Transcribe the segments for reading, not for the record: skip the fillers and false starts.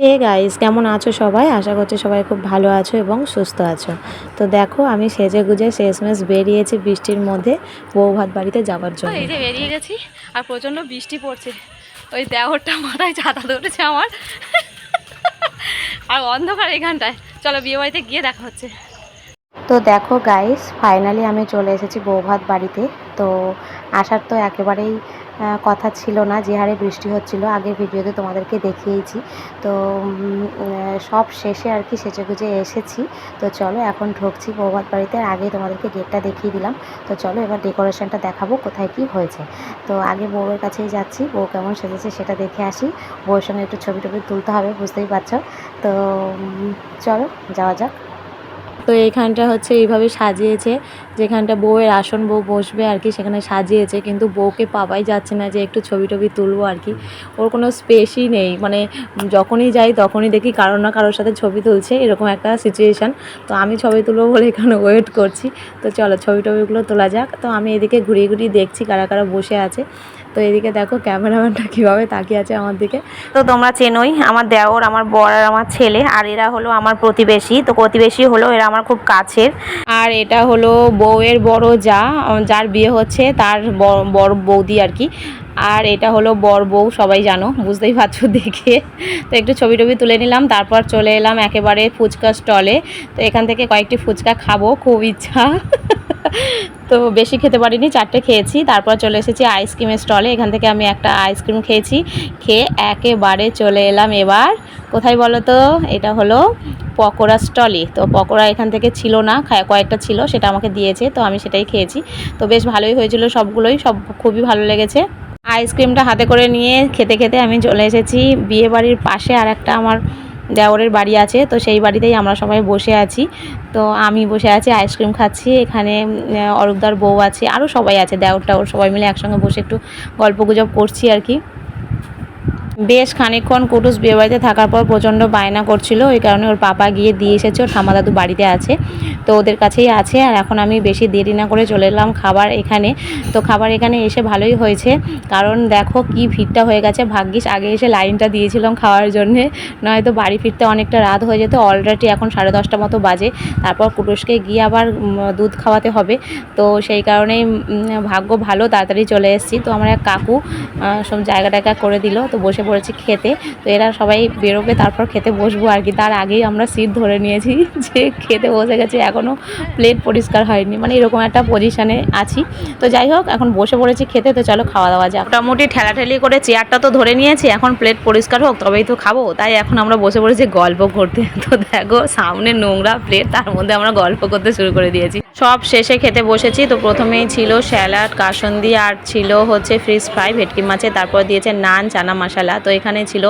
Hey guys, কেমন আছো সবাই? আশা করছি সবাই খুব ভালো আছো এবং সুস্থ আছো। তো দেখো, আমি সেজে গুজে শেষমেশ বেরিয়েছি বৃষ্টির মধ্যে বউ ভাত বাড়িতে যাওয়ার জন্য। এই যে বেরিয়ে গেছি আর প্রচণ্ড বৃষ্টি পড়ছে। ওই দেওরটা মাথায় ছাতা ধরেছে আমার, আর অন্ধকার এখানটায়। চলো বিয়ে বাড়িতে গিয়ে দেখা হচ্ছে। তো দেখো গাইস, ফাইনালি আমি চলে এসেছি বৌভাত বাড়িতে। তো আসার তো একেবারেই কথা ছিল না, যে হারে বৃষ্টি হচ্ছিল। আগের ভিডিওতে তোমাদেরকে দেখিয়েছি। তো সব শেষে আর কি সেজেগুজে এসেছি। তো চলো এখন ঢুকছি বৌভাত বাড়িতে। আগে তোমাদেরকে গেটটা দেখিয়ে দিলাম। তো চলো এবার ডেকোরেশনটা দেখাবো কোথায় কি হয়েছে। তো আগে বউয়ের কাছেই যাচ্ছি, বউ কেমন সেজেছে সেটা দেখে আসি। বউয়ের সঙ্গে একটু ছবি টবি তুলতে হবে, বুঝতেই পারছো। তো চলো যাওয়া যাক। তো এইখানটা হচ্ছে এইভাবে সাজিয়েছে, যেখানটা বউয়ের আসন, বউ বসবে আর কি, সেখানে সাজিয়েছে। কিন্তু বউকে পাওয়াই যাচ্ছে না যে একটু ছবি টবি তুলবো আর কি। ওর কোনো স্পেসই নেই, মানে যখনই যাই তখনই দেখি কারোর না কারোর সাথে ছবি তুলছে, এরকম একটা সিচুয়েশান। তো আমি ছবি তুলবো বলে এখানে ওয়েট করছি। তো চলো ছবি টবিগুলো তোলা যাক। তো আমি এদিকে ঘুরিয়ে ঘুরিয়ে দেখছি কারা কারা বসে আছে। তো এদিকে দেখো ক্যামেরাম্যানটা কীভাবে তাকিয়ে আছে আমার দিকে। তো তোমরা চেনোই, আমার দেওর, আমার বর আর আমার ছেলে, আর এরা হলো আমার প্রতিবেশী। তো প্রতিবেশী হলো এরা আমার খুব কাছের। আর এটা হলো বউয়ের বড় যা, যার বিয়ে হচ্ছে তার বড় বৌদি আর কি। আর এটা হলো বর বউ, সবাই জানো, বুঝতেই পারছো দেখে। তো একটু ছবি টবি তুলে নিলাম, তারপর চলে এলাম একেবারে ফুচকা স্টলে। তো এখান থেকে কয়েকটি ফুচকা খাবো, খুব ইচ্ছা। তো বেশি খেতে পারিনি, 4টে খেয়েছি। তারপর চলে এসেছি আইসক্রিমের স্টলে। এখান থেকে আমি একটা আইসক্রিম খেয়েছি। খেয়ে একেবারে চলে এলাম এবার কোথায় বলো তো, এটা হলো পকোড়া স্টলে। তো পকোড়া এখান থেকে ছিল না, কয়েকটা ছিল, সেটা আমাকে দিয়েছে, তো আমি সেটাই খেয়েছি। তো বেশ ভালোই হয়েছিল সবগুলোই, সব খুবই ভালো লেগেছে। আইসক্রিমটা হাতে করে নিয়ে খেতে খেতে আমি চলে এসেছি বিয়ে বাড়ির পাশে আর একটা আমার দেওরের বাড়ি আছে। তো সেই বাড়িতেই আমরা সবাই বসে আছি। তো আমি বসে আছি, আইসক্রিম খাচ্ছি। এখানে অরূপদার বউ আছে, আরও সবাই আছে, দেওরটা ওর, সবাই মিলে একসঙ্গে বসে একটু গল্প গুজব করছি আর কি। বেশ খানিকক্ষণ কুটুস বিয়েবাড়িতে থাকার পর প্রচণ্ড বায়না করছিল, ওই কারণে ওর পাপা গিয়ে দিয়ে এসেছে। ওর ঠাম্মা দাদু বাড়িতে আছে, তো ওদের কাছেই আছে। আর এখন আমি বেশি দেরি না করে চলে এলাম খাবার এখানে। তো খাবার এখানে এসে ভালোই হয়েছে, কারণ দেখো কি ভিড়টা হয়ে গেছে। ভাগ্যিস আগে এসে লাইনটা দিয়েছিলাম খাওয়ার জন্যে, নয়তো বাড়ি ফিরতে অনেকটা রাত হয়ে যেত। অলরেডি এখন 10:30 মতো বাজে। তারপর কুটুসকে গিয়ে আবার দুধ খাওয়াতে হবে। তো সেই কারণেই ভাগ্য ভালো, তাড়াতাড়ি চলে এসেছি। তো আমার এক কাকু সব জায়গা টায়গা করে দিল, তো বসে পড়েছি খেতে। তো এরা সবাই বেরোবে, তারপর খেতে বসবো আর কি। তার আগেই আমরা সিট ধরে নিয়েছি যে খেতে বসে গেছে, এখনও প্লেট পরিষ্কার হয়নি, মানে এরকম একটা পজিশানে আছি। তো যাই হোক, এখন বসে পড়েছি খেতে। তো চলো খাওয়া দাওয়া যাক। মোটামুটি ঠেলাঠেলি করে চেয়ারটা তো ধরে নিয়েছি, এখন প্লেট পরিষ্কার হোক তবেই তো খাবো। তাই এখন আমরা বসে পড়েছি গল্প করতে। তো দেখো সামনে নোংরা প্লেট, তার মধ্যে আমরা গল্প করতে শুরু করে দিয়েছি। সব শেষে খেতে বসেছি। তো প্রথমেই ছিল স্যালাড, কাসন্দি, আর ছিল হচ্ছে ফিশ ফ্রাই ভেটকি মাছের। তারপর দিয়েছে নান, চানা মশলা। তো এখানে ছিল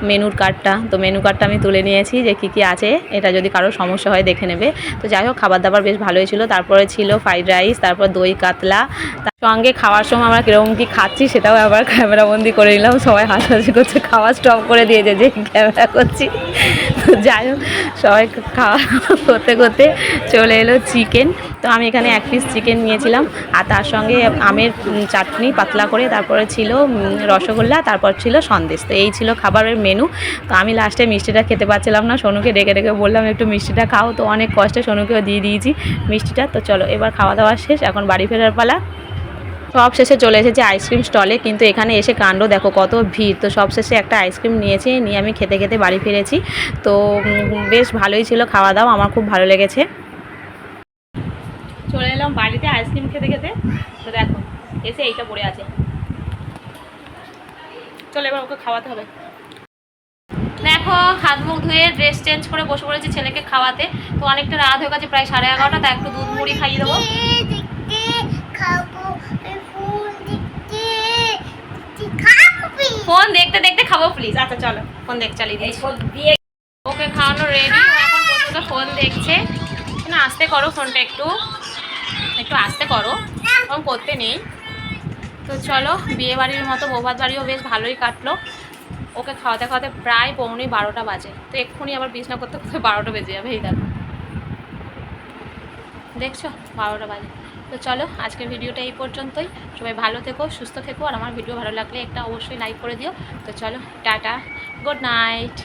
মেনুর কার্ডটা। তো মেনু কার্ডটা আমি তুলে নিয়েছি যে কী কী আছে, এটা যদি কারো সমস্যা হয় দেখে নেবে। তো যাই হোক, খাবার দাবার বেশ ভালোই ছিল। তারপরে ছিল ফ্রাইড রাইস, তারপর দই কাতলা। তার সঙ্গে খাওয়ার সময় আমরা কীরকম কী খাচ্ছি সেটাও আবার ক্যামেরাবন্দি করে নিলাম। সবাই হাসাহাসি করছে, খাওয়া স্টপ করে দিয়েছে যে ক্যামেরা করছি। তো যাই হোক, সবাই খাওয়া করতে করতে চলে এলো চিকেন। তো আমি এখানে 1 পিস চিকেন নিয়েছিলাম, আর তার সঙ্গে আমের চাটনি পাতলা করে। তারপরে ছিল রসগোল্লা, তারপর ছিল সন্দেশ। তো এই ছিল খাবারের মেনু। তো আমি লাস্টে মিষ্টিটা খেতে পারছিলাম না, সোনুকে ডেকে ডেকে বললাম একটু মিষ্টিটা খাও। তো অনেক কষ্টে সোনুকেও দিয়ে দিয়েছি মিষ্টিটা। তো চলো এবার খাওয়া দাওয়া শেষ, এখন বাড়ি ফেরার পালা। সব শেষে চলে এসেছি আইসক্রিম স্টলে, কিন্তু এখানে এসে কাণ্ড দেখো কত ভিড়। তো সব শেষে একটা আইসক্রিম নিয়েছি, নিয়ে আমি খেতে খেতে বাড়ি ফিরেছি। তো বেশ ভালোই ছিল খাওয়া দাওয়া, আমার খুব ভালো লেগেছে। চলে এলাম বাড়িতে আইসক্রিম খেতে খেতে। তো দেখো এসে এইটা পড়ে আছে। চলো এবার ওকে খাওয়াতে হবে। দেখো হাত মুখ ধুয়ে ড্রেস চেঞ্জ করে বসে পড়েছি ছেলেকে খাওয়াতে। তো অনেকটা রাত হয়ে গেছে, প্রায় 11:30। তা একটু দুধ মুড়ি খাইয়ে দেবো। ফোন দেখতে দেখতে খাবো প্লিজ। আচ্ছা চলো, ফোন দেখ চালিয়ে দিই। ওকে খাওয়ানো রেডি, এখন পর্যন্ত ফোন দেখছে না। আস্তে করো ফোনটা, একটু একটু আস্তে করো, ফোন করতে নেই। তো চলো, বিয়ে বাড়ির মতো বৌভাত বাড়িও বেশ ভালোই কাটলো। ওকে খাওয়াতে খাওয়াতে প্রায় 11:45 বাজে। তো এক্ষুনি আবার বিছনা করতে করতে 12টা বেজে যাবে। এই দেখো, দেখছো 12টা বাজে। তো চলো আজকের ভিডিওটা এই পর্যন্তই। সবাই ভালো থেকো, সুস্থ থেকো, আর আমার ভিডিও ভালো লাগলে একটা অবশ্যই লাইক করে দিও। তো চলো টাটা, গুড নাইট।